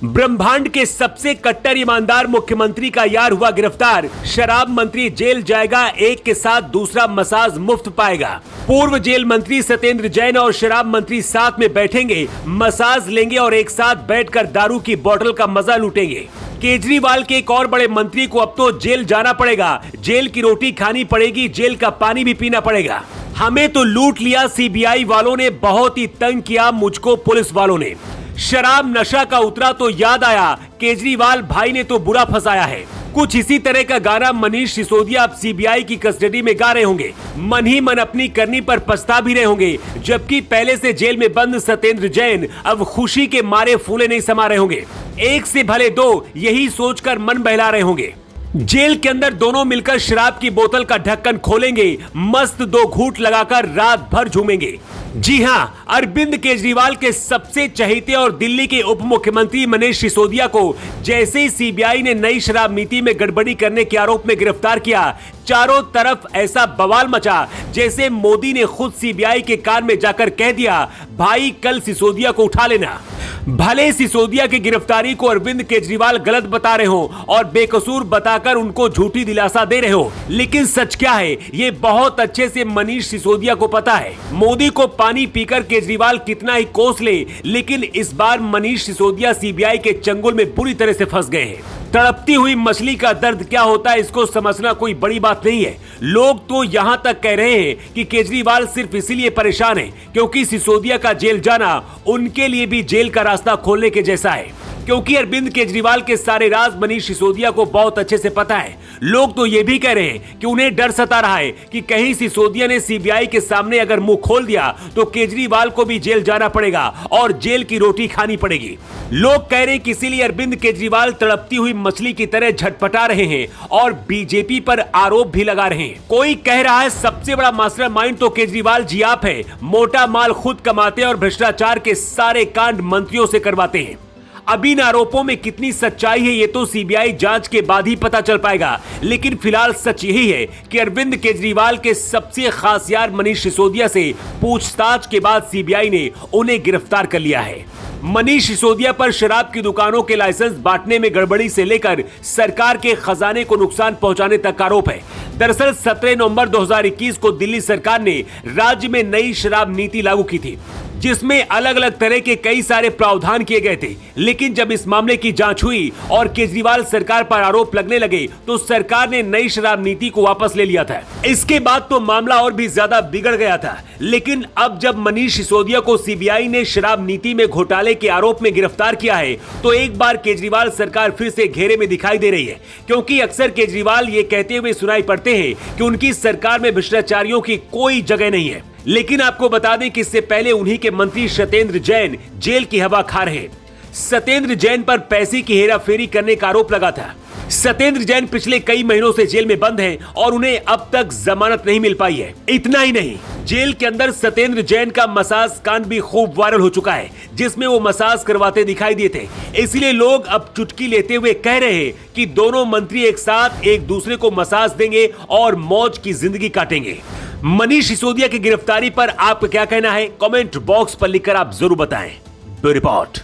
ब्रह्मांड के सबसे कट्टर ईमानदार मुख्यमंत्री का यार हुआ गिरफ्तार। शराब मंत्री जेल जाएगा, एक के साथ दूसरा मसाज मुफ्त पाएगा। पूर्व जेल मंत्री सत्येंद्र जैन और शराब मंत्री साथ में बैठेंगे, मसाज लेंगे और एक साथ बैठकर दारू की बोतल का मजा लूटेंगे। केजरीवाल के एक और बड़े मंत्री को अब तो जेल जाना पड़ेगा, जेल की रोटी खानी पड़ेगी, जेल का पानी भी पीना पड़ेगा। हमें तो लूट लिया सीबीआई वालों ने, बहुत ही तंग किया मुझको पुलिस वालों ने। शराब नशा का उतरा तो याद आया, केजरीवाल भाई ने तो बुरा फंसाया है। कुछ इसी तरह का गाना मनीष सिसोदिया अब सीबीआई की कस्टडी में गा रहे होंगे। मन ही मन अपनी करनी पर पछता भी रहे होंगे, जबकि पहले से जेल में बंद सत्येंद्र जैन अब खुशी के मारे फूले नहीं समा रहे होंगे। एक से भले दो, यही सोचकर मन बहला रहे होंगे। जेल के अंदर दोनों मिलकर शराब की बोतल का ढक्कन खोलेंगे, मस्त दो घूंट लगाकर रात भर झूमेंगे। जी हां, अरविंद केजरीवाल के सबसे चहेते और दिल्ली के उप मुख्यमंत्री मनीष सिसोदिया को जैसे ही सीबीआई ने नई शराब नीति में गड़बड़ी करने के आरोप में गिरफ्तार किया, चारों तरफ ऐसा बवाल मचा जैसे मोदी ने खुद सीबीआई के कान में जाकर कह दिया, भाई कल सिसोदिया को उठा लेना। भले सिसोदिया की गिरफ्तारी को अरविंद केजरीवाल गलत बता रहे हो और बेकसूर बताकर उनको झूठी दिलासा दे रहे हो, लेकिन सच क्या है ये बहुत अच्छे से मनीष सिसोदिया को पता है। मोदी को पानी पीकर केजरीवाल कितना ही कोस ले, लेकिन इस बार मनीष सिसोदिया सीबीआई के चंगुल में बुरी तरह से फंस गए हैं। तड़पती हुई मछली का दर्द क्या होता है इसको समझना कोई बड़ी बात नहीं है। लोग तो यहां तक कह रहे हैं कि केजरीवाल सिर्फ इसीलिए परेशान है क्योंकि सिसोदिया का जेल जाना उनके लिए भी जेल का रास्ता खोलने के जैसा है, क्योंकि अरविंद केजरीवाल के सारे राज मनीष सिसोदिया को बहुत अच्छे से पता है। लोग तो ये भी कह रहे हैं कि उन्हें डर सता रहा है कि कहीं सिसोदिया ने सीबीआई के सामने अगर मुंह खोल दिया तो केजरीवाल को भी जेल जाना पड़ेगा और जेल की रोटी खानी पड़ेगी। लोग कह रहे हैं कि इसीलिए अरविंद केजरीवाल तड़पती हुई मछली की तरह झटपटा रहे हैं और बीजेपी पर आरोप भी लगा रहे हैं। कोई कह रहा है सबसे बड़ा मास्टरमाइंड तो केजरीवाल जी आप है, मोटा माल खुद कमाते हैं और भ्रष्टाचार के सारे कांड मंत्रियों से करवाते हैं। अब इन आरोपों में कितनी सच्चाई है ये तो सीबीआई जांच के बाद ही पता चल पाएगा, लेकिन फिलहाल सच यही है कि अरविंद केजरीवाल के सबसे खास यार मनीष सिसोदिया से पूछताछ के बाद सीबीआई ने उन्हें गिरफ्तार कर लिया है। मनीष सिसोदिया पर शराब की दुकानों के लाइसेंस बांटने में गड़बड़ी से लेकर सरकार के खजाने को नुकसान पहुंचाने तक का आरोप है। दरअसल 17 नवंबर 2021 को दिल्ली सरकार ने राज्य में नई शराब नीति लागू की थी, जिसमें अलग अलग तरह के कई सारे प्रावधान किए गए थे। लेकिन जब इस मामले की जांच हुई और केजरीवाल सरकार पर आरोप लगने लगे तो सरकार ने नई शराब नीति को वापस ले लिया था। इसके बाद तो मामला और भी ज्यादा बिगड़ गया था। लेकिन अब जब मनीष सिसोदिया को सीबीआई ने शराब नीति में घोटाले के आरोप में गिरफ्तार किया है तो एक बार केजरीवाल सरकार फिर से घेरे में दिखाई दे रही है, क्योंकि अक्सर केजरीवाल ये कहते हुए सुनाई पड़ते हैं कि उनकी सरकार में भ्रष्टाचारियों की कोई जगह नहीं है। लेकिन आपको बता दें कि इससे पहले उन्हीं के मंत्री सत्येंद्र जैन जेल की हवा खा रहे हैं। सत्येंद्र जैन पर पैसे की हेराफेरी करने का आरोप लगा था। सत्येंद्र जैन पिछले कई महीनों से जेल में बंद हैं और उन्हें अब तक जमानत नहीं मिल पाई है। इतना ही नहीं, जेल के अंदर सत्येंद्र जैन का मसाज कांड भी खूब वायरल हो चुका है, जिसमें वो मसाज करवाते दिखाई दिए थे। इसलिए लोग अब चुटकी लेते हुए कह रहे हैं कि दोनों मंत्री एक साथ एक दूसरे को मसाज देंगे और मौज की जिंदगी काटेंगे। मनीष सिसोदिया की गिरफ्तारी पर आपका क्या कहना है? कमेंट बॉक्स पर लिखकर आप जरूर बताएं। Bureau report.